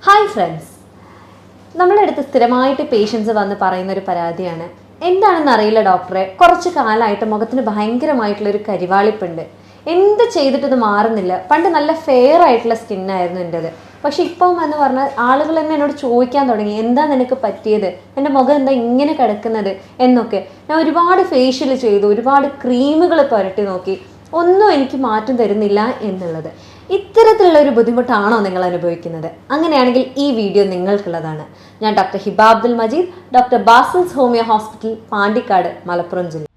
Hi friends, നമ്മുടെ അടുത്ത് സ്ഥിരമായിട്ട് പേഷ്യൻസ് വന്ന് പറയുന്നൊരു പരാതിയാണ്. എന്താണെന്ന് അറിയില്ല ഡോക്ടറെ, കുറച്ച് കാലമായിട്ട് മുഖത്തിന് ഭയങ്കരമായിട്ടുള്ളൊരു കരിവാളിപ്പുണ്ട്. എന്ത് ചെയ്തിട്ടത് മാറുന്നില്ല. പണ്ട് നല്ല ഫെയർ ആയിട്ടുള്ള സ്കിന്നായിരുന്നു എൻ്റെത്. പക്ഷെ ഇപ്പം എന്ന് പറഞ്ഞാൽ ആളുകൾ തന്നെ എന്നോട് ചോദിക്കാൻ തുടങ്ങി, എന്താ നിനക്ക് പറ്റിയത്, എൻ്റെ മുഖം എന്താ ഇങ്ങനെ കിടക്കുന്നത് എന്നൊക്കെ. ഞാൻ ഒരുപാട് ഫേഷ്യൽ ചെയ്തു, ഒരുപാട് ക്രീമുകൾ പുരട്ടി നോക്കി, ഒന്നും എനിക്ക് മാറ്റം തരുന്നില്ല എന്നുള്ളത്. ഇത്തരത്തിലുള്ള ഒരു ബുദ്ധിമുട്ടാണോ നിങ്ങൾ അനുഭവിക്കുന്നത്? അങ്ങനെയാണെങ്കിൽ ഈ വീഡിയോ നിങ്ങൾക്കുള്ളതാണ്. ഞാൻ doctor Hiba Abdul Majeed, doctor Basil's homeo hospital, Pandikkad, Malappuram ജില്ല.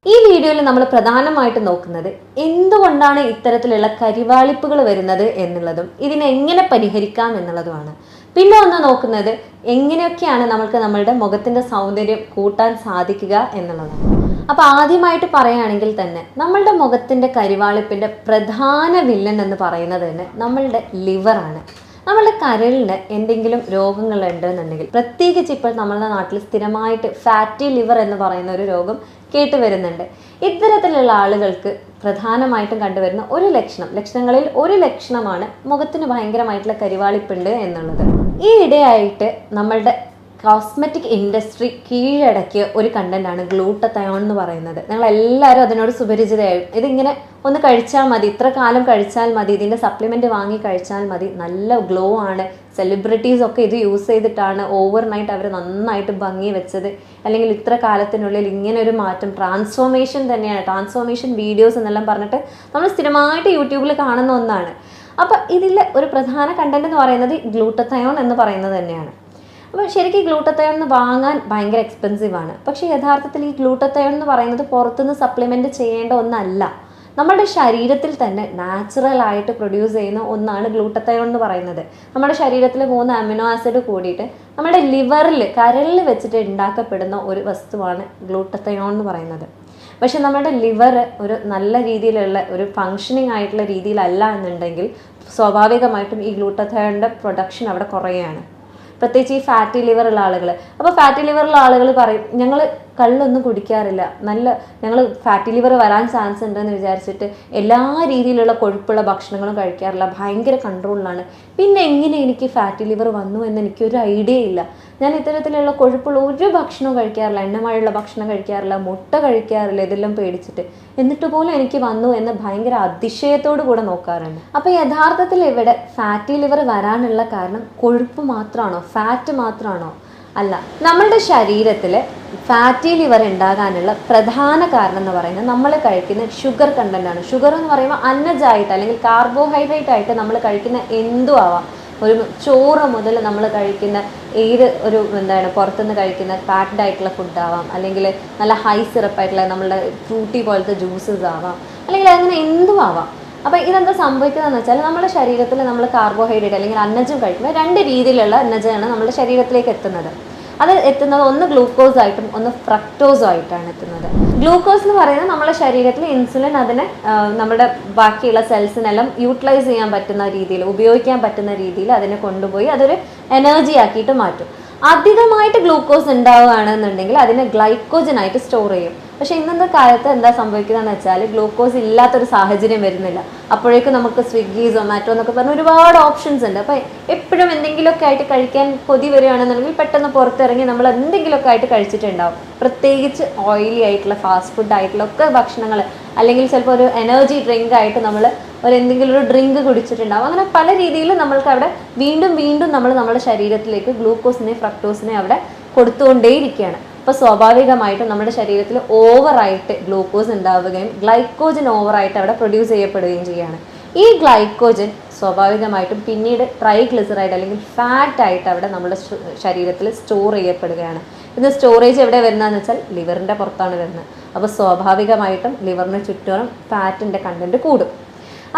ഈ വീഡിയോയിൽ നമ്മൾ പ്രധാനമായിട്ട് നോക്കുന്നത് എന്തുകൊണ്ടാണ് ഇത്തരത്തിലുള്ള കരിവാളിപ്പുകൾ വരുന്നത് എന്നുള്ളതും ഇതിനെ എങ്ങനെ പരിഹരിക്കാം എന്നുള്ളതുമാണ്. പിന്നെ ഒന്ന് നോക്കുന്നത് എങ്ങനെയൊക്കെയാണ് നമ്മൾക്ക് നമ്മളുടെ മുഖത്തിന്റെ സൗന്ദര്യം കൂട്ടാൻ സാധിക്കുക എന്നുള്ളതാണ്. അപ്പൊ ആദ്യമായിട്ട് പറയുകയാണെങ്കിൽ തന്നെ നമ്മളുടെ മുഖത്തിന്റെ കരിവാളിപ്പിന്റെ പ്രധാന വില്ലൻ എന്ന് പറയുന്നത് തന്നെ നമ്മളുടെ ലിവറാണ്. നമ്മളുടെ കരളിന് എന്തെങ്കിലും രോഗങ്ങൾ ഉണ്ടെന്നുണ്ടെങ്കിൽ, പ്രത്യേകിച്ച് ഇപ്പോൾ നമ്മളുടെ നാട്ടിൽ സ്ഥിരമായിട്ട് ഫാറ്റി ലിവർ എന്ന് പറയുന്ന ഒരു രോഗം കേട്ടുവരുന്നുണ്ട്. ഇത്തരത്തിലുള്ള ആളുകൾക്ക് പ്രധാനമായിട്ടും കണ്ടുവരുന്ന ലക്ഷണങ്ങളിൽ ഒരു ലക്ഷണമാണ് മുഖത്തിന് ഭയങ്കരമായിട്ടുള്ള കരിവാളിപ്പുണ്ട് എന്നുള്ളത്. ഈ ഇടയായിട്ട് നമ്മളുടെ കോസ്മെറ്റിക് ഇൻഡസ്ട്രി കീഴടക്കിയ ഒരു കണ്ടന്റാണ് ഗ്ലൂട്ടത്തയോൺ എന്ന് പറയുന്നത്. ഞങ്ങൾ എല്ലാവരും അതിനോട് സുപരിചിതയായും. ഇതിങ്ങനെ ഒന്ന് കഴിച്ചാൽ മതി, ഇത്ര കാലം കഴിച്ചാൽ മതി, ഇതിൻ്റെ സപ്ലിമെൻറ്റ് വാങ്ങി കഴിച്ചാൽ മതി, നല്ല ഗ്ലോ ആണ്, സെലിബ്രിറ്റീസ് ഒക്കെ ഇത് യൂസ് ചെയ്തിട്ടാണ് ഓവർനൈറ്റ് അവർ നന്നായിട്ട് ഭംഗി വെച്ചത്, അല്ലെങ്കിൽ ഇത്ര കാലത്തിനുള്ളിൽ ഇങ്ങനെ ഒരു മാറ്റം, ട്രാൻസ്ഫോർമേഷൻ തന്നെയാണ്, ട്രാൻസ്ഫോർമേഷൻ വീഡിയോസ് എന്നെല്ലാം പറഞ്ഞിട്ട് നമ്മൾ സ്ഥിരമായിട്ട് യൂട്യൂബിൽ കാണുന്ന ഒന്നാണ്. അപ്പോൾ ഇതിൽ ഒരു പ്രധാന കണ്ടന്റ് എന്ന് പറയുന്നത് ഗ്ലൂട്ടത്തയോൺ എന്ന് പറയുന്നത് തന്നെയാണ്. അപ്പോൾ ശരിക്കും ഈ ഗ്ലൂട്ടത്തയോൺ വാങ്ങാൻ ഭയങ്കര എക്സ്പെൻസീവ് ആണ്. പക്ഷേ യഥാർത്ഥത്തിൽ ഈ ഗ്ലൂട്ടത്തയോൺ എന്ന് പറയുന്നത് പുറത്തുനിന്ന് സപ്ലിമെൻറ്റ് ചെയ്യേണ്ട ഒന്നല്ല. നമ്മുടെ ശരീരത്തിൽ തന്നെ നാച്ചുറൽ ആയിട്ട് പ്രൊഡ്യൂസ് ചെയ്യുന്ന ഒന്നാണ് ഗ്ലൂട്ടത്തയോൺ എന്ന് പറയുന്നത്. നമ്മുടെ ശരീരത്തിൽ 3 അമിനോ ആസിഡ് കൂടിയിട്ട് നമ്മുടെ കരളിൽ വെച്ചിട്ട് ഉണ്ടാക്കപ്പെടുന്ന ഒരു വസ്തുവാണ് ഗ്ലൂട്ടത്തയോൺ എന്ന് പറയുന്നത്. പക്ഷെ നമ്മുടെ ലിവർ ഒരു നല്ല രീതിയിലുള്ള ഒരു ഫങ്ഷനിങ് ആയിട്ടുള്ള രീതിയിലല്ല എന്നുണ്ടെങ്കിൽ സ്വാഭാവികമായിട്ടും ഈ ഗ്ലൂട്ടത്തയോണിൻ്റെ പ്രൊഡക്ഷൻ അവിടെ കുറയുകയാണ്. പ്രത്യേകിച്ച് ഈ ഫാറ്റി ലിവറുള്ള ആളുകൾ. അപ്പോൾ ഫാറ്റി ലിവറുള്ള ആളുകൾ പറയും, ഞങ്ങൾ കള്ളൊന്നും കുടിക്കാറില്ല, ഞങ്ങൾ ഫാറ്റി ലിവർ വരാൻ ചാൻസ് ഉണ്ടെന്ന് വിചാരിച്ചിട്ട് എല്ലാ രീതിയിലുള്ള കൊഴുപ്പുള്ള ഭക്ഷണങ്ങളും കഴിക്കാറില്ല, ഭയങ്കര കൺട്രോളിലാണ്. പിന്നെ എങ്ങനെ എനിക്ക് ഫാറ്റി ലിവർ വന്നു എന്ന് എനിക്കൊരു ഐഡിയ ഇല്ല. ഞാൻ ഇത്തരത്തിലുള്ള കൊഴുപ്പുള്ള ഒരു ഭക്ഷണവും കഴിക്കാറില്ല, എണ്ണമയുള്ള ഭക്ഷണം കഴിക്കാറില്ല, മുട്ട കഴിക്കാറില്ല, ഇതെല്ലാം പേടിച്ചിട്ട്, എന്നിട്ട് പോലും എനിക്ക് വന്നു എന്ന് ഭയങ്കര അതിശയത്തോടു കൂടെ നോക്കാറുണ്ട്. അപ്പോൾ യഥാർത്ഥത്തിൽ ഇവിടെ ഫാറ്റി ലിവർ വരാനുള്ള കാരണം കൊഴുപ്പ് മാത്രമാണോ, ഫാറ്റ് മാത്രമാണോ? അല്ല. നമ്മളുടെ ശരീരത്തിൽ ഫാറ്റി ലിവർ ഉണ്ടാകാനുള്ള പ്രധാന കാരണം എന്ന് പറയുന്നത് നമ്മൾ കഴിക്കുന്ന ഷുഗർ കണ്ടൻ്റാണ്. ഷുഗർ എന്ന് പറയുമ്പോൾ അന്നജായിട്ട് അല്ലെങ്കിൽ കാർബോഹൈഡ്രേറ്റ് ആയിട്ട് നമ്മൾ കഴിക്കുന്ന എന്തും ആവാം. ഒരു ചോറ് മുതൽ നമ്മൾ കഴിക്കുന്ന ഏത് ഒരു പുറത്തുനിന്ന് കഴിക്കുന്ന പാക്ഡ് ആയിട്ടുള്ള ഫുഡാവാം, അല്ലെങ്കിൽ നല്ല ഹൈ സിറപ്പായിട്ടുള്ള നമ്മളുടെ ഫ്രൂട്ടി പോലത്തെ ജ്യൂസസ് ആവാം, അല്ലെങ്കിൽ അങ്ങനെ എന്തും ആവാം. അപ്പോൾ ഇതെന്താ സംഭവിക്കുന്നതെന്ന് വെച്ചാൽ നമ്മുടെ ശരീരത്തിൽ നമ്മൾ കാർബോഹൈഡ്രേറ്റ് അല്ലെങ്കിൽ അന്നജം കഴിക്കുമ്പോൾ 2 രീതിയിലുള്ള അന്നജമാണ് നമ്മുടെ ശരീരത്തിലേക്ക് എത്തുന്നത്. അത് എത്തുന്നത് ഒന്ന് ഗ്ലൂക്കോസ് ആയിട്ടും ഒന്ന് ഫ്രക്ടോസും ആയിട്ടാണ് എത്തുന്നത്. ഗ്ലൂക്കോസ് എന്ന് പറയുന്നത് നമ്മുടെ ശരീരത്തിൽ ഇൻസുലിൻ അതിനെ നമ്മുടെ ബാക്കിയുള്ള സെൽസിനെല്ലാം യൂട്ടിലൈസ് ചെയ്യാൻ പറ്റുന്ന രീതിയിൽ, ഉപയോഗിക്കാൻ പറ്റുന്ന രീതിയിൽ അതിനെ കൊണ്ടുപോയി അതൊരു എനർജി ആക്കിയിട്ട് മാറ്റും. അധികമായിട്ട് ഗ്ലൂക്കോസ് ഉണ്ടാവുകയാണെന്നുണ്ടെങ്കിൽ അതിനെ ഗ്ലൈക്കോജൻ ആയിട്ട് സ്റ്റോർ ചെയ്യും. പക്ഷേ ഇന്നത്തെ കാലത്ത് എന്താ സംഭവിക്കുന്നതെന്ന് വെച്ചാൽ ഗ്ലൂക്കോസ് ഇല്ലാത്തൊരു സാഹചര്യം വരുന്നില്ല. അപ്പോഴേക്കും നമുക്ക് സ്വിഗ്ഗി, സൊമാറ്റോ എന്നൊക്കെ പറഞ്ഞ ഒരുപാട് ഓപ്ഷൻസ് ഉണ്ട്. അപ്പോൾ എപ്പോഴും എന്തെങ്കിലുമൊക്കെ ആയിട്ട് കഴിക്കാൻ കൊതി വരികയാണെന്നുണ്ടെങ്കിൽ പെട്ടെന്ന് പുറത്തിറങ്ങി നമ്മൾ എന്തെങ്കിലുമൊക്കെ ആയിട്ട് കഴിച്ചിട്ടുണ്ടാവും. പ്രത്യേകിച്ച് ഓയിലി ആയിട്ടുള്ള ഫാസ്റ്റ് ഫുഡ് ആയിട്ടുള്ള ഒക്കെ ഭക്ഷണങ്ങൾ, അല്ലെങ്കിൽ ചിലപ്പോൾ ഒരു എനർജി ഡ്രിങ്ക് ആയിട്ട് നമ്മൾ എന്തെങ്കിലും ഒരു ഡ്രിങ്ക് കുടിച്ചിട്ടുണ്ടാവും. അങ്ങനെ പല രീതിയിൽ നമ്മൾക്ക് അവിടെ വീണ്ടും നമ്മൾ നമ്മുടെ ശരീരത്തിലേക്ക് ഗ്ലൂക്കോസിനെ ഫ്രക്ടോസിനെ അവിടെ കൊടുത്തുകൊണ്ടേയിരിക്കുകയാണ്. അപ്പോൾ സ്വാഭാവികമായിട്ടും നമ്മുടെ ശരീരത്തിൽ ഓവറായിട്ട് ഗ്ലൂക്കോസ് ഉണ്ടാവുകയും ഗ്ലൈക്കോജൻ ഓവറായിട്ട് അവിടെ പ്രൊഡ്യൂസ് ചെയ്യപ്പെടുകയും ചെയ്യുകയാണ്. ഈ ഗ്ലൈക്കോജൻ സ്വാഭാവികമായിട്ടും പിന്നീട് ട്രൈഗ്ലിസറൈഡ് അല്ലെങ്കിൽ ഫാറ്റ് ആയിട്ട് അവിടെ നമ്മുടെ ശരീരത്തിൽ സ്റ്റോർ ചെയ്യപ്പെടുകയാണ്. ഇത് സ്റ്റോറേജ് എവിടെ വരുന്നതെന്ന് വെച്ചാൽ ലിവറിൻ്റെ പുറത്താണ് വരുന്നത്. അപ്പോൾ സ്വാഭാവികമായിട്ടും ലിവറിന് ചുറ്റും ഫാറ്റിൻ്റെ കണ്ടന്റ് കൂടും.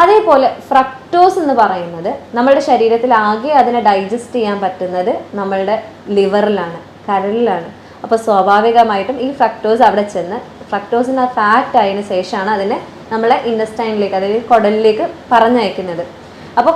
അതേപോലെ ഫ്രക്ടോസ് എന്ന് പറയുന്നത് നമ്മുടെ ശരീരത്തിൽ ആകെ അതിനെ ഡൈജസ്റ്റ് ചെയ്യാൻ പറ്റുന്നത് നമ്മളുടെ ലിവറിലാണ്, കരളിലാണ്. അപ്പോൾ സ്വാഭാവികമായിട്ടും ഈ ഫ്രക്ടോസ് അവിടെ ചെന്ന് ഫ്രക്ടോസിന് ഫാറ്റ് ആയതിനു ശേഷമാണ് അതിനെ നമ്മളെ ഇൻഡസ്റ്റൈനിലേക്ക്, അതായത് കുടലിലേക്ക് പറഞ്ഞയക്കുന്നത്. അപ്പോൾ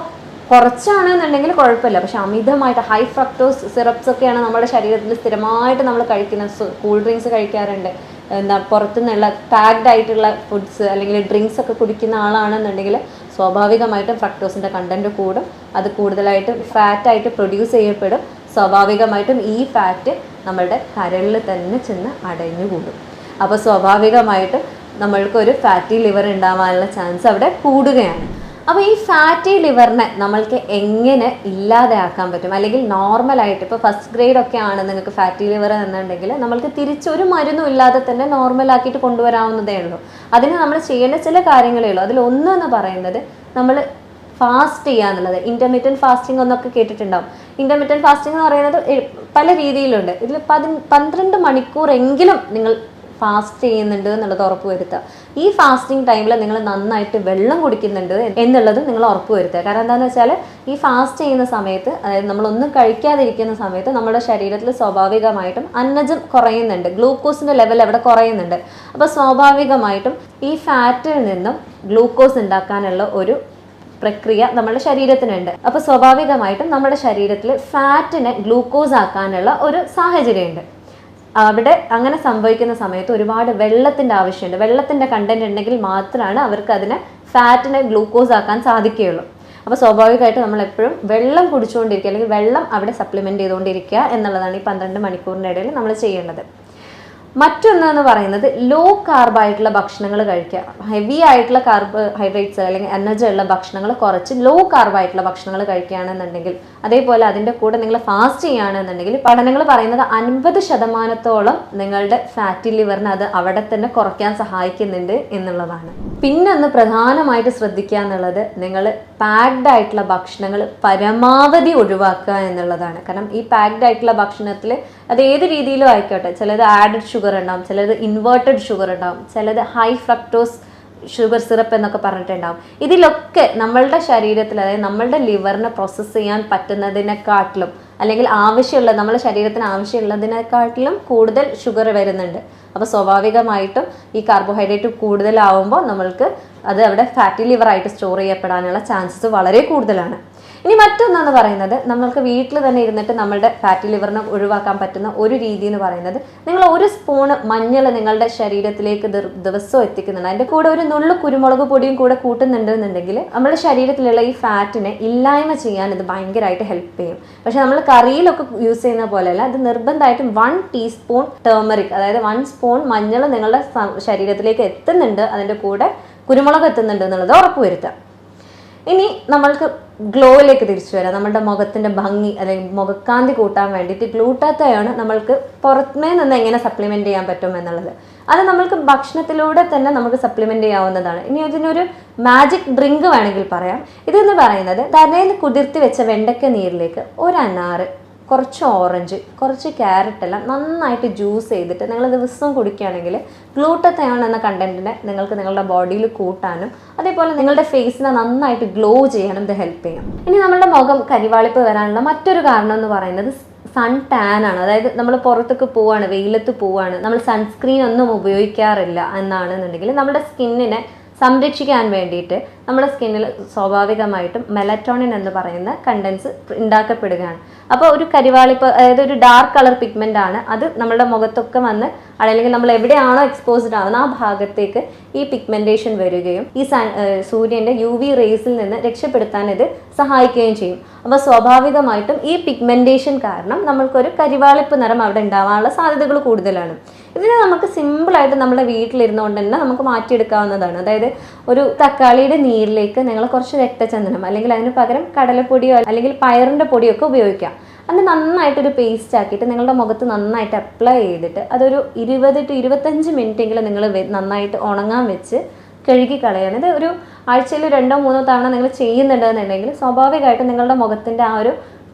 കുറച്ചാണെന്നുണ്ടെങ്കിൽ കുഴപ്പമില്ല. പക്ഷെ അമിതമായിട്ട് ഹൈ ഫ്രക്ടോസ് സിറപ്സ് ഒക്കെയാണ് നമ്മുടെ ശരീരത്തിൽ സ്ഥിരമായിട്ട് നമ്മൾ കഴിക്കുന്നത്. കൂൾ ഡ്രിങ്ക്സ് കഴിക്കാറുണ്ട്, എന്താ പുറത്തുനിന്നുള്ള പാക്ഡ് ആയിട്ടുള്ള ഫുഡ്സ് അല്ലെങ്കിൽ ഡ്രിങ്ക്സ് ഒക്കെ കുടിക്കുന്ന ആളാണെന്നുണ്ടെങ്കിൽ സ്വാഭാവികമായിട്ടും ഫ്രക്ടോസിൻ്റെ കണ്ടൻറ്റ് കൂടും, അത് കൂടുതലായിട്ട് ഫാറ്റായിട്ട് പ്രൊഡ്യൂസ് ചെയ്യപ്പെടും. സ്വാഭാവികമായിട്ടും ഈ ഫാറ്റ് നമ്മളുടെ കരളിൽ തന്നെ ചെന്ന് അടഞ്ഞുകൂടും. അപ്പോൾ സ്വാഭാവികമായിട്ടും നമ്മൾക്കൊരു ഫാറ്റി ലിവർ ഉണ്ടാവാനുള്ള ചാൻസ് അവിടെ കൂടുകയാണ്. അപ്പോൾ ഈ ഫാറ്റി ലിവറിനെ നമ്മൾക്ക് എങ്ങനെ ഇല്ലാതെയാക്കാൻ പറ്റും, അല്ലെങ്കിൽ നോർമലായിട്ട് ഇപ്പോൾ ഫസ്റ്റ് ഗ്രേഡ് ഒക്കെ ആണ് നിങ്ങൾക്ക് ഫാറ്റി ലിവർ എന്നുണ്ടെങ്കിൽ നമ്മൾക്ക് തിരിച്ചൊരു മരുന്നും ഇല്ലാതെ തന്നെ നോർമലാക്കിയിട്ട് കൊണ്ടുവരാവുന്നതേ ഉള്ളൂ. അതിന് നമ്മൾ ചെയ്യേണ്ട ചില കാര്യങ്ങളേ ഉള്ളൂ. അതിലൊന്നെന്ന് പറയുന്നത് നമ്മൾ ഫാസ്റ്റ് ചെയ്യുക എന്നുള്ളത്. ഇൻ്റർമീഡിയറ്റ് ഫാസ്റ്റിംഗ് ഒന്നൊക്കെ കേട്ടിട്ടുണ്ടാവും. ഇൻ്റർമീഡിയറ്റ് ഫാസ്റ്റിംഗ് എന്ന് പറയുന്നത് പല രീതിയിലുണ്ട്. ഇതിൽ 12 മണിക്കൂറെങ്കിലും നിങ്ങൾ ഫാസ്റ്റ് ചെയ്യുന്നുണ്ട് എന്നുള്ളത് ഉറപ്പ് വരുത്തുക. ഈ ഫാസ്റ്റിംഗ് ടൈമിൽ നിങ്ങൾ നന്നായിട്ട് വെള്ളം കുടിക്കുന്നുണ്ട് എന്നുള്ളതും നിങ്ങൾ ഉറപ്പ് വരുത്തുക. കാരണം എന്താണെന്ന് വെച്ചാൽ ഈ ഫാസ്റ്റ് ചെയ്യുന്ന സമയത്ത്, അതായത് നമ്മളൊന്നും കഴിക്കാതിരിക്കുന്ന സമയത്ത് നമ്മുടെ ശരീരത്തിൽ സ്വാഭാവികമായിട്ടും അന്നജം കുറയുന്നുണ്ട്, ഗ്ലൂക്കോസിൻ്റെ ലെവൽ അവിടെ കുറയുന്നുണ്ട്. അപ്പോൾ സ്വാഭാവികമായിട്ടും ഈ ഫാറ്റിൽ നിന്നും ഗ്ലൂക്കോസ് ഉണ്ടാക്കാനുള്ള ഒരു പ്രക്രിയ നമ്മുടെ ശരീരത്തിനുണ്ട്. അപ്പോൾ സ്വാഭാവികമായിട്ടും നമ്മുടെ ശരീരത്തിൽ ഫാറ്റിനെ ഗ്ലൂക്കോസ് ആക്കാനുള്ള ഒരു സാഹചര്യമുണ്ട്. അവിടെ അങ്ങനെ സംഭവിക്കുന്ന സമയത്ത് ഒരുപാട് വെള്ളത്തിൻ്റെ ആവശ്യമുണ്ട്. വെള്ളത്തിൻ്റെ കണ്ടന്റ് ഉണ്ടെങ്കിൽ മാത്രമാണ് അവർക്ക് അതിനെ ഫാറ്റിനെ ഗ്ലൂക്കോസ് ആക്കാൻ സാധിക്കുകയുള്ളൂ. അപ്പോൾ സ്വാഭാവികമായിട്ട് നമ്മൾ എപ്പോഴും വെള്ളം കുടിച്ചുകൊണ്ടിരിക്കുക, അല്ലെങ്കിൽ വെള്ളം അവിടെ സപ്ലിമെൻറ്റ് ചെയ്തുകൊണ്ടിരിക്കുക എന്നുള്ളതാണ് ഈ 12 മണിക്കൂറിൻ്റെ ഇടയിൽ നമ്മൾ ചെയ്യേണ്ടത്. മറ്റൊന്നെന്ന് പറയുന്നത് ലോ കാർബായിട്ടുള്ള ഭക്ഷണങ്ങൾ കഴിക്കുക. ഹെവി ആയിട്ടുള്ള കാർബോഹൈഡ്രേറ്റ്സ് അല്ലെങ്കിൽ എനർജി ഉള്ള ഭക്ഷണങ്ങൾ കുറച്ച് ലോ കാർബായിട്ടുള്ള ഭക്ഷണങ്ങൾ കഴിക്കുകയാണെന്നുണ്ടെങ്കിൽ, അതേപോലെ അതിൻ്റെ കൂടെ നിങ്ങൾ ഫാസ്റ്റ് ചെയ്യുകയാണെന്നുണ്ടെങ്കിൽ പഠനങ്ങൾ പറയുന്നത് 50% നിങ്ങളുടെ ഫാറ്റി ലിവറിനെ അത് അവിടെ തന്നെ കുറയ്ക്കാൻ സഹായിക്കുന്നുണ്ട് എന്നുള്ളതാണ്. പിന്നെ ഒന്ന് പ്രധാനമായിട്ട് ശ്രദ്ധിക്കുക എന്നുള്ളത്, നിങ്ങൾ പാക്ഡ് ആയിട്ടുള്ള ഭക്ഷണങ്ങൾ പരമാവധി ഒഴിവാക്കുക എന്നുള്ളതാണ്. കാരണം ഈ പാക്ഡ് ആയിട്ടുള്ള ഭക്ഷണത്തിൽ അത് ഏത് രീതിയിലും ആയിക്കോട്ടെ, ചിലത് ആഡഡ് ഷുഗർ ഉണ്ടാവും, ചിലത് ഇൻവേർട്ടഡ് ഷുഗർ ഉണ്ടാവും, ചിലത് ഹൈ ഫ്രക്ടോസ് ഷുഗർ സിറപ്പ് എന്നൊക്കെ പറഞ്ഞിട്ടുണ്ടാവും. ഇതിലൊക്കെ നമ്മളുടെ ശരീരത്തിൽ, അതായത് നമ്മളുടെ ലിവറിനെ പ്രോസസ്സ് ചെയ്യാൻ പറ്റുന്നതിനെക്കാട്ടിലും, അല്ലെങ്കിൽ നമ്മുടെ ശരീരത്തിന് ആവശ്യമുള്ളതിനെക്കാട്ടിലും കൂടുതൽ ഷുഗർ വരുന്നുണ്ട്. അപ്പോൾ സ്വാഭാവികമായിട്ടും ഈ കാർബോഹൈഡ്രേറ്റ് കൂടുതലാവുമ്പോൾ നമ്മൾക്ക് അത് അവിടെ ഫാറ്റി ലിവറായിട്ട് സ്റ്റോർ ചെയ്യപ്പെടാനുള്ള ചാൻസസ് വളരെ കൂടുതലാണ്. ഇനി മറ്റൊന്നെന്ന് പറയുന്നത്, നമ്മൾക്ക് വീട്ടിൽ തന്നെ ഇരുന്നിട്ട് നമ്മളുടെ ഫാറ്റി ലിവറിനെ ഒഴിവാക്കാൻ പറ്റുന്ന ഒരു രീതി എന്ന് പറയുന്നത്, നിങ്ങൾ 1 സ്പൂണ് മഞ്ഞൾ നിങ്ങളുടെ ശരീരത്തിലേക്ക് ദിവസവും എത്തിക്കുന്നുണ്ട്, അതിൻ്റെ കൂടെ ഒരു നുള്ളു കുരുമുളക് പൊടിയും കൂടെ കൂട്ടുന്നുണ്ടെന്നുണ്ടെങ്കിൽ നമ്മുടെ ശരീരത്തിലുള്ള ഈ ഫാറ്റിനെ ഇല്ലായ്മ ചെയ്യാൻ ഇത് ഭയങ്കരമായിട്ട് ഹെൽപ്പ് ചെയ്യും. പക്ഷെ നമ്മൾ കറിയിലൊക്കെ യൂസ് ചെയ്യുന്ന പോലെയല്ല, അത് നിർബന്ധമായിട്ടും 1 ടീസ്പൂൺ ടേമറിക്, അതായത് 1 സ്പൂൺ മഞ്ഞൾ നിങ്ങളുടെ ശരീരത്തിലേക്ക് എത്തുന്നുണ്ട്, അതിൻ്റെ കൂടെ കുരുമുളക് എത്തുന്നുണ്ട് എന്നുള്ളത് ഉറപ്പുവരുത്തുക. ഇനി നമ്മൾക്ക് ഗ്ലോയിലേക്ക് തിരിച്ചു വരാം. നമ്മുടെ മുഖത്തിൻ്റെ ഭംഗി അല്ലെങ്കിൽ മുഖക്കാന്തി കൂട്ടാൻ വേണ്ടിയിട്ട് ഗ്ലൂട്ടാത്തയോണ് നമ്മൾക്ക് പുറമേ നിന്ന് എങ്ങനെ സപ്ലിമെൻറ്റ് ചെയ്യാൻ പറ്റും എന്നുള്ളത്. അത് നമ്മൾക്ക് ഭക്ഷണത്തിലൂടെ തന്നെ നമുക്ക് സപ്ലിമെൻറ്റ് ചെയ്യാവുന്നതാണ്. ഇനി അതിനൊരു മാജിക് ഡ്രിങ്ക് വേണമെങ്കിൽ പറയാം. ഇതെന്ന് പറയുന്നത്, തലേന്ന് കുതിർത്തി വെച്ച വെണ്ടയ്ക്ക നീരിലേക്ക് 1 അനാറ്, കുറച്ച് ഓറഞ്ച്, കുറച്ച് ക്യാരറ്റ് എല്ലാം നന്നായിട്ട് ജ്യൂസ് ചെയ്തിട്ട് നിങ്ങൾ ദിവസവും കുടിക്കുകയാണെങ്കിൽ ഗ്ലൂട്ടത്തയോൺ എന്ന കണ്ടന്റിനെ നിങ്ങൾക്ക് നിങ്ങളുടെ ബോഡിയിൽ കൂട്ടാനും അതേപോലെ നിങ്ങളുടെ ഫേസിനെ നന്നായിട്ട് ഗ്ലോ ചെയ്യാനും ഇത് ഹെൽപ്പ് ചെയ്യും. ഇനി നമ്മുടെ മുഖം കരിവാളിപ്പ് വരാനുള്ള മറ്റൊരു കാരണം എന്ന് പറയുന്നത് സൺ ടാൻ ആണ്. അതായത് നമ്മൾ പുറത്തേക്ക് പോവാണ്, വെയിലത്ത് പോവാണ്, നമ്മൾ സൺസ്ക്രീൻ ഒന്നും ഉപയോഗിക്കാറില്ല എന്നാണെന്നുണ്ടെങ്കിൽ നമ്മുടെ സ്കിന്നിനെ സംരക്ഷിക്കാൻ വേണ്ടിയിട്ട് നമ്മുടെ സ്കിന്നിൽ സ്വാഭാവികമായിട്ടും മെലറ്റോണിൻ എന്ന് പറയുന്ന കണ്ടൻസ് ഉണ്ടാക്കപ്പെടുകയാണ്. അപ്പോൾ ഒരു കരിവാളിപ്പ്, അതായത് ഒരു ഡാർക്ക് കളർ പിഗ്മെൻ്റ് ആണ്, അത് നമ്മുടെ മുഖത്തൊക്കെ വന്ന് അല്ലെങ്കിൽ നമ്മൾ എവിടെയാണോ എക്സ്പോസ്ഡ് ആവുന്ന ആ ഭാഗത്തേക്ക് ഈ പിഗ്മെൻറ്റേഷൻ വരികയും ഈ സൂര്യൻ്റെ UV റേസിൽ നിന്ന് രക്ഷപ്പെടുത്താൻ ഇത് സഹായിക്കുകയും ചെയ്യും. അപ്പോൾ സ്വാഭാവികമായിട്ടും ഈ പിഗ്മെൻറ്റേഷൻ കാരണം നമ്മൾക്കൊരു കരിവാളിപ്പ് നിറം അവിടെ ഉണ്ടാവാനുള്ള സാധ്യതകൾ കൂടുതലാണ്. ഇതിനെ നമുക്ക് സിമ്പിളായിട്ട് നമ്മുടെ വീട്ടിലിരുന്നുകൊണ്ട് തന്നെ നമുക്ക് മാറ്റിയെടുക്കാവുന്നതാണ്. അതായത് ഒരു തക്കാളിയുടെ നീരിലേക്ക് നിങ്ങൾ കുറച്ച് രക്തചന്ദനം അല്ലെങ്കിൽ അതിന് പകരം കടലപ്പൊടിയോ അല്ലെങ്കിൽ പയറിൻ്റെ പൊടിയോ ഒക്കെ ഉപയോഗിക്കാം. അത് നന്നായിട്ടൊരു പേസ്റ്റ് ആക്കിയിട്ട് നിങ്ങളുടെ മുഖത്ത് നന്നായിട്ട് അപ്ലൈ ചെയ്തിട്ട് അതൊരു 20 to 25 മിനിറ്റെങ്കിലും നിങ്ങൾ നന്നായിട്ട് ഉണങ്ങാൻ വെച്ച് കഴുകി കളയാണ്. ഇത് ഒരു ആഴ്ചയിൽ 2-3 തവണ നിങ്ങൾ ചെയ്യുന്നുണ്ടെന്നുണ്ടെങ്കിൽ സ്വാഭാവികമായിട്ടും നിങ്ങളുടെ മുഖത്തിൻ്റെ ആ ഒരു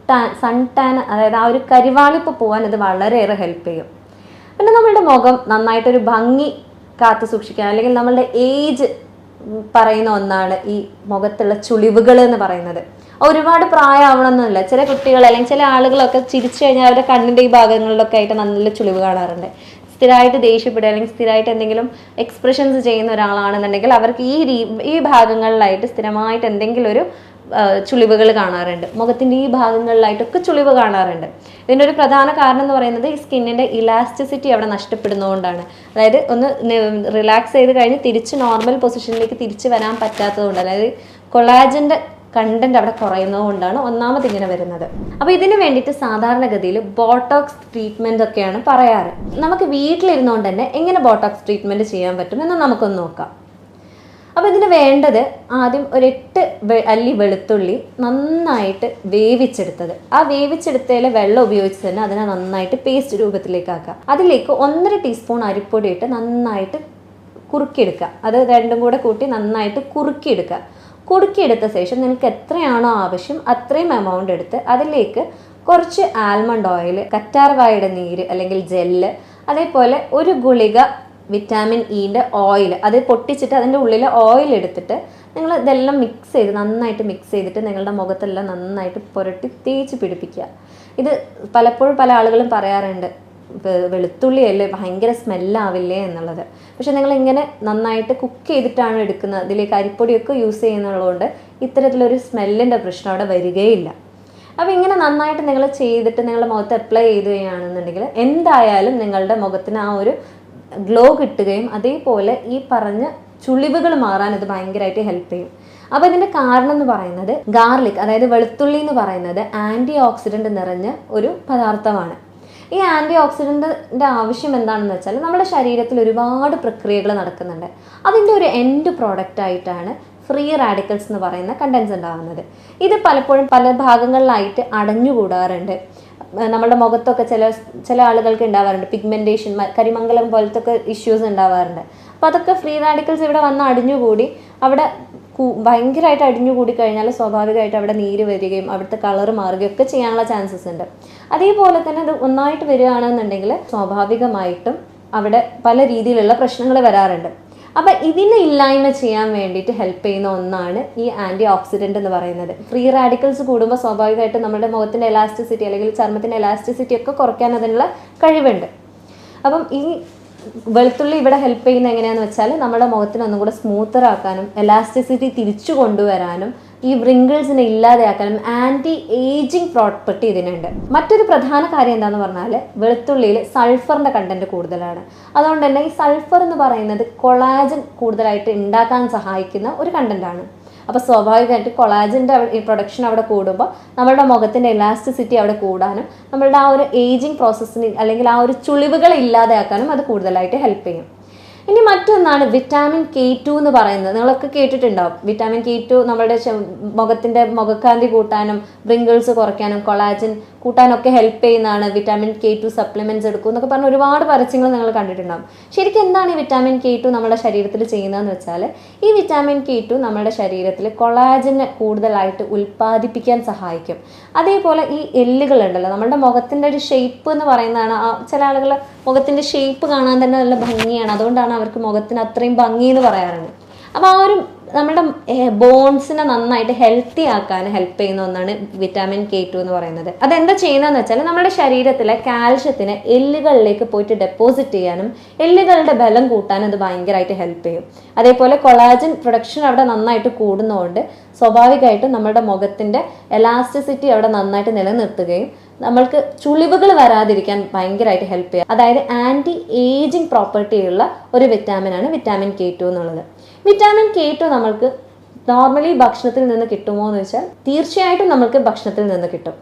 സൺ ടാൻ, അതായത് ആ ഒരു കരിവാളിപ്പ് പോകാൻ ഇത് വളരെയേറെ ഹെൽപ്പ് ചെയ്യും. പിന്നെ നമ്മളുടെ മുഖം നന്നായിട്ടൊരു ഭംഗി കാത്തു സൂക്ഷിക്കാൻ, അല്ലെങ്കിൽ നമ്മളുടെ ഏജ് പറയുന്ന ഒന്നാണ് ഈ മുഖത്തുള്ള ചുളിവുകൾ എന്ന് പറയുന്നത്. ഒരുപാട് പ്രായമാവണമെന്നില്ല. ചില കുട്ടികൾ അല്ലെങ്കിൽ ചില ആളുകളൊക്കെ ചിരിച്ചു കഴിഞ്ഞാൽ അവരുടെ കണ്ണിൻ്റെ ഈ ഭാഗങ്ങളിലൊക്കെ ആയിട്ട് നല്ല ചുളിവ് കാണാറുണ്ട്. സ്ഥിരമായിട്ട് ദേഷ്യപ്പെടുക അല്ലെങ്കിൽ സ്ഥിരമായിട്ട് എന്തെങ്കിലും എക്സ്പ്രഷൻസ് ചെയ്യുന്ന ഒരാളാണെന്നുണ്ടെങ്കിൽ അവർക്ക് ഈ ഭാഗങ്ങളിലായിട്ട് സ്ഥിരമായിട്ട് എന്തെങ്കിലും ഒരു ചുളിവുകൾ കാണാറുണ്ട്. മുഖത്തിൻ്റെ ഈ ഭാഗങ്ങളിലായിട്ടൊക്കെ ചുളിവ് കാണാറുണ്ട്. ഇതിൻ്റെ ഒരു പ്രധാന കാരണം എന്ന് പറയുന്നത് ഈ സ്കിന്നിൻ്റെ ഇലാസ്റ്റിസിറ്റി അവിടെ നഷ്ടപ്പെടുന്നതുകൊണ്ടാണ്. അതായത് ഒന്ന് റിലാക്സ് ചെയ്ത് കഴിഞ്ഞ് തിരിച്ച് നോർമൽ പൊസിഷനിലേക്ക് തിരിച്ച് വരാൻ പറ്റാത്തതുകൊണ്ട്, അതായത് കൊളാജൻ്റെ കണ്ടന്റ് അവിടെ കുറയുന്നത് കൊണ്ടാണ് ഒന്നാമത് ഇങ്ങനെ വരുന്നത്. അപ്പോൾ ഇതിന് വേണ്ടിയിട്ട് സാധാരണഗതിയിൽ ബോട്ടോക്സ് ട്രീറ്റ്മെന്റ് ഒക്കെയാണ് പറയാറ്. നമുക്ക് വീട്ടിലിരുന്നുകൊണ്ട് തന്നെ എങ്ങനെ ബോട്ടോക്സ് ട്രീറ്റ്മെന്റ് ചെയ്യാൻ പറ്റും എന്ന് നമുക്കൊന്ന് നോക്കാം. അപ്പോൾ ഇതിന് വേണ്ടത് ആദ്യം ഒരു 8 അല്ലി വെളുത്തുള്ളി നന്നായിട്ട് വേവിച്ചെടുത്തത്. ആ വേവിച്ചെടുത്തതിൽ വെള്ളം ഉപയോഗിച്ച് തന്നെ അതിനെ നന്നായിട്ട് പേസ്റ്റ് രൂപത്തിലേക്ക് ആക്കുക. അതിലേക്ക് 1.5 ടീസ്പൂൺ അരിപ്പൊടി ഇട്ട് നന്നായിട്ട് കുറുക്കിയെടുക്കുക. അത് രണ്ടും കൂടെ കൂട്ടി നന്നായിട്ട് കുറുക്കിയെടുക്കുക. കുറുക്കിയെടുത്ത ശേഷം നിങ്ങൾക്ക് എത്രയാണോ ആവശ്യം അത്രയും എമൗണ്ട് എടുത്ത് അതിലേക്ക് കുറച്ച് ആൽമണ്ട് ഓയിൽ, കറ്റാർവാഴയുടെ നീര് അല്ലെങ്കിൽ ജെല്ല്, അതേപോലെ ഒരു ഗുളിക വിറ്റാമിൻ ഇൻ്റെ ഓയിൽ, അത് പൊട്ടിച്ചിട്ട് അതിൻ്റെ ഉള്ളിൽ ഓയിൽ എടുത്തിട്ട് നിങ്ങൾ ഇതെല്ലാം നന്നായിട്ട് മിക്സ് ചെയ്തിട്ട് നിങ്ങളുടെ മുഖത്തെല്ലാം നന്നായിട്ട് പുരട്ടി തേച്ച് പിടിപ്പിക്കുക. ഇത് പലപ്പോഴും പല ആളുകളും പറയാറുണ്ട്, വെളുത്തുള്ളിയല്ലേ ഭയങ്കര സ്മെല്ലാവില്ലേ എന്നുള്ളത്. പക്ഷെ നിങ്ങളിങ്ങനെ നന്നായിട്ട് കുക്ക് ചെയ്തിട്ടാണ് എടുക്കുന്നത്, ഇതിലേക്ക് അരിപ്പൊടിയൊക്കെ യൂസ് ചെയ്യുന്നതുകൊണ്ട് ഇത്തരത്തിലൊരു സ്മെല്ലിൻ്റെ പ്രശ്നം അവിടെ വരികയില്ല. അപ്പോൾ ഇങ്ങനെ നന്നായിട്ട് നിങ്ങൾ ചെയ്തിട്ട് നിങ്ങളുടെ മുഖത്ത് അപ്ലൈ ചെയ്യുകയാണെന്നുണ്ടെങ്കിൽ എന്തായാലും നിങ്ങളുടെ മുഖത്തിന് ആ ഒരു ഗ്ലോ കിട്ടുകയും അതേപോലെ ഈ പറഞ്ഞ ചുളിവുകൾ മാറാൻ ഇത് ഭയങ്കരമായിട്ട് ഹെൽപ്പ് ചെയ്യും. അപ്പോൾ ഇതിൻ്റെ കാരണം എന്ന് പറയുന്നത് ഗാർലിക്, അതായത് വെളുത്തുള്ളി എന്ന് പറയുന്നത് ആൻറ്റി ഓക്സിഡൻറ്റ് നിറഞ്ഞ ഒരു പദാർത്ഥമാണ്. ഈ ആൻറ്റി ഓക്സിഡൻറ്റിൻ്റെ ആവശ്യം എന്താണെന്ന് വെച്ചാൽ നമ്മുടെ ശരീരത്തിൽ ഒരുപാട് പ്രക്രിയകൾ നടക്കുന്നുണ്ട്. അതിൻ്റെ ഒരു എൻഡ് പ്രോഡക്റ്റ് ആയിട്ടാണ് ഫ്രീ റാഡിക്കൽസ് എന്ന് പറയുന്ന കണ്ടൻസ് ഉണ്ടാകുന്നത്. ഇത് പലപ്പോഴും പല ഭാഗങ്ങളിലായിട്ട് അടഞ്ഞുകൂടാറുണ്ട്. നമ്മുടെ മുഖത്തൊക്കെ ചില ആളുകൾക്ക് ഉണ്ടാവാറുണ്ട് പിഗ്മെൻറ്റേഷൻ, കരിമംഗലം പോലത്തെ ഒക്കെ ഇഷ്യൂസ് ഉണ്ടാവാറുണ്ട്. അപ്പോൾ അതൊക്കെ ഫ്രീ റാഡിക്കൽസ് ഇവിടെ വന്ന് അടിഞ്ഞുകൂടി അവിടെ ഭയങ്കരമായിട്ട് അടിഞ്ഞുകൂടി കഴിഞ്ഞാൽ സ്വാഭാവികമായിട്ട് അവിടെ നീര് വരികയും അവിടുത്തെ കളർ മാറുകയും ഒക്കെ ചെയ്യാനുള്ള ചാൻസസ് ഉണ്ട്. അതേപോലെ തന്നെ അത് ഒന്നായിട്ട് വരികയാണെന്നുണ്ടെങ്കിൽ സ്വാഭാവികമായിട്ടും അവിടെ പല രീതിയിലുള്ള പ്രശ്നങ്ങൾ വരാറുണ്ട്. അപ്പം ഇതിനെ ഇല്ലായ്മ ചെയ്യാൻ വേണ്ടിയിട്ട് ഹെൽപ്പ് ചെയ്യുന്ന ഒന്നാണ് ഈ ആൻറ്റി ഓക്സിഡൻറ്റ് എന്ന് പറയുന്നത്. ഫ്രീ റാഡിക്കൽസ് കൂടുമ്പോൾ സ്വാഭാവികമായിട്ടും നമ്മുടെ മുഖത്തിൻ്റെ എലാസ്റ്റിസിറ്റി അല്ലെങ്കിൽ ചർമ്മത്തിൻ്റെ എലാസ്റ്റിസിറ്റി ഒക്കെ കുറയ്ക്കാൻ അതിനുള്ള കഴിവുണ്ട്. അപ്പം ഈ വെളുത്തുള്ളി ഇവിടെ ഹെൽപ്പ് ചെയ്യുന്നത് എങ്ങനെയാണെന്ന് വെച്ചാൽ നമ്മുടെ മുഖത്തിന് ഒന്നും കൂടെ സ്മൂത്തർ ആക്കാനും എലാസ്റ്റിസിറ്റി തിരിച്ചു കൊണ്ടുവരാനും ഈ വ്രിങ്കിൾസിനെ ഇല്ലാതെയാക്കാനും ആൻറ്റി ഏജിങ് പ്രോപ്പർട്ടി ഇതിനുണ്ട്. മറ്റൊരു പ്രധാന കാര്യം എന്താണെന്ന് പറഞ്ഞാൽ വെളുത്തുള്ളിയിൽ സൾഫറിൻ്റെ കണ്ടന്റ് കൂടുതലാണ്. അതുകൊണ്ട് തന്നെ ഈ സൾഫർ എന്ന് പറയുന്നത് കൊളാജൻ കൂടുതലായിട്ട് ഉണ്ടാക്കാൻ സഹായിക്കുന്ന ഒരു കണ്ടന്റാണ്. അപ്പോൾ സ്വാഭാവികമായിട്ട് കൊളാജൻ്റെ ഈ പ്രൊഡക്ഷൻ അവിടെ കൂടുമ്പോൾ നമ്മുടെ മുഖത്തിൻ്റെ എലാസ്റ്റിസിറ്റി അവിടെ കൂടാനും നമ്മളുടെ ആ ഒരു ഏജിങ് പ്രോസസ്സിന് അല്ലെങ്കിൽ ആ ഒരു ചുളിവുകൾ ഇല്ലാതെയാക്കാനും അത് കൂടുതലായിട്ട് ഹെൽപ്പ് ചെയ്യും. ഇനി മറ്റൊന്നാണ് വിറ്റാമിൻ K2 എന്ന് പറയുന്നത്. നിങ്ങളൊക്കെ കേട്ടിട്ടുണ്ടാവും. വിറ്റാമിൻ K2 നമ്മുടെ മുഖത്തിൻ്റെ മുഖക്കാന്തി കൂട്ടാനും വ്രിങ്കിൾസ് കുറയ്ക്കാനും കൊളാജൻ കൂട്ടാനൊക്കെ ഹെൽപ്പ് ചെയ്യുന്നതാണ്. വിറ്റാമിൻ K2 സപ്ലിമെൻറ്റ്സ് എടുക്കും എന്നൊക്കെ പറഞ്ഞ് ഒരുപാട് പരസ്യങ്ങൾ നിങ്ങൾ കണ്ടിട്ടുണ്ടാവും. ശരിക്കും എന്താണ് ഈ വിറ്റാമിൻ K2 നമ്മുടെ ശരീരത്തിൽ ചെയ്യുന്നതെന്ന് വെച്ചാൽ ഈ വിറ്റാമിൻ K2 നമ്മുടെ ശരീരത്തിൽ കൊളാജനെ കൂടുതലായിട്ട് ഉൽപ്പാദിപ്പിക്കാൻ സഹായിക്കും. അതേപോലെ ഈ എല്ലുകളുണ്ടല്ലോ, നമ്മുടെ മുഖത്തിൻ്റെ ഒരു ഷേപ്പ് എന്ന് പറയുന്നതാണ്. ചില ആളുകൾ മുഖത്തിൻ്റെ ഷേപ്പ് കാണാൻ തന്നെ നല്ല ഭംഗിയാണ്, അതുകൊണ്ടാണ് അവർക്ക് മുഖത്തിന് അത്രയും ഭംഗി എന്ന് പറയാറുണ്ട്. അപ്പോൾ ആ ഒരു നമ്മുടെ ബോൺസിനെ നന്നായിട്ട് ഹെൽത്തി ആക്കാൻ ഹെൽപ്പ് ചെയ്യുന്ന ഒന്നാണ് വിറ്റാമിൻ K2 എന്ന് പറയുന്നത്. അതെന്താ ചെയ്യുന്നതെന്ന് വെച്ചാൽ നമ്മുടെ ശരീരത്തിലെ കാൽഷ്യത്തിനെ എല്ലുകളിലേക്ക് പോയിട്ട് ഡെപ്പോസിറ്റ് ചെയ്യാനും എല്ലുകളുടെ ബലം കൂട്ടാനും അത് ഭയങ്കരമായിട്ട് ഹെൽപ്പ് ചെയ്യും. അതേപോലെ കൊളാജൻ പ്രൊഡക്ഷൻ അവിടെ നന്നായിട്ട് കൂടുന്നതുകൊണ്ട് സ്വാഭാവികമായിട്ടും നമ്മുടെ മുഖത്തിൻ്റെ എലാസ്റ്റിസിറ്റി അവിടെ നന്നായിട്ട് നിലനിർത്തുകയും നമ്മൾക്ക് ചുളിവുകൾ വരാതിരിക്കാൻ ഭയങ്കരമായിട്ട് ഹെൽപ്പ് ചെയ്യുക. അതായത് ആൻറ്റി ഏജിങ് പ്രോപ്പർട്ടിയുള്ള ഒരു വിറ്റാമിനാണ് വിറ്റാമിൻ K2 എന്നുള്ളത്. വിറ്റാമിൻ K2 നമ്മൾക്ക് നോർമലി ഭക്ഷണത്തിൽ നിന്ന് കിട്ടുമോ എന്ന് വെച്ചാൽ തീർച്ചയായിട്ടും നമ്മൾക്ക് ഭക്ഷണത്തിൽ നിന്ന് കിട്ടും.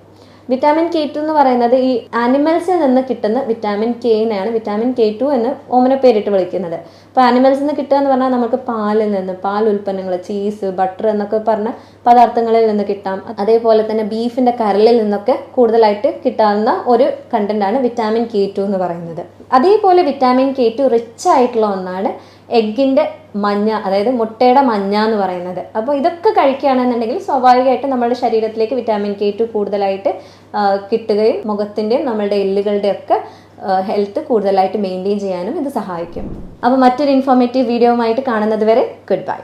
വിറ്റാമിൻ K2 എന്ന് പറയുന്നത് ഈ ആനിമൽസിൽ നിന്ന് കിട്ടുന്ന വിറ്റാമിൻ Kനെയാണ് വിറ്റാമിൻ K2 എന്ന് ഓമന പേരിട്ട് വിളിക്കുന്നത്. അപ്പോൾ ആനിമൽസിൽ നിന്ന് കിട്ടുക എന്ന് പറഞ്ഞാൽ നമുക്ക് പാലിൽ നിന്ന്, പാൽ ഉൽപ്പന്നങ്ങൾ, ചീസ്, ബട്ടർ എന്നൊക്കെ പറഞ്ഞ പദാർത്ഥങ്ങളിൽ നിന്ന് കിട്ടാം. അതേപോലെ തന്നെ ബീഫിൻ്റെ കരളിൽ നിന്നൊക്കെ കൂടുതലായിട്ട് കിട്ടാവുന്ന ഒരു കണ്ടന്റാണ് വിറ്റാമിൻ K2 എന്ന് പറയുന്നത്. അതേപോലെ വിറ്റാമിൻ K2 റിച്ച് ആയിട്ടുള്ള ഒന്നാണ് എഗ്ഗിൻ്റെ മഞ്ഞ, അതായത് മുട്ടയുടെ മഞ്ഞ എന്ന് പറയുന്നത്. അപ്പോൾ ഇതൊക്കെ കഴിക്കുകയാണെന്നുണ്ടെങ്കിൽ സ്വാഭാവികമായിട്ടും നമ്മുടെ ശരീരത്തിലേക്ക് വിറ്റാമിൻ K2 കൂടുതലായിട്ട് കിട്ടുകയും മുഖത്തിൻ്റെയും നമ്മളുടെ എല്ലുകളുടെയും ഒക്കെ ഹെൽത്ത് കൂടുതലായിട്ട് മെയിൻറ്റെയിൻ ചെയ്യാനും ഇത് സഹായിക്കും. അപ്പോൾ മറ്റൊരു ഇൻഫോർമേറ്റീവ് വീഡിയോയുമായിട്ട് കാണുന്നത് വരെ ഗുഡ് ബൈ.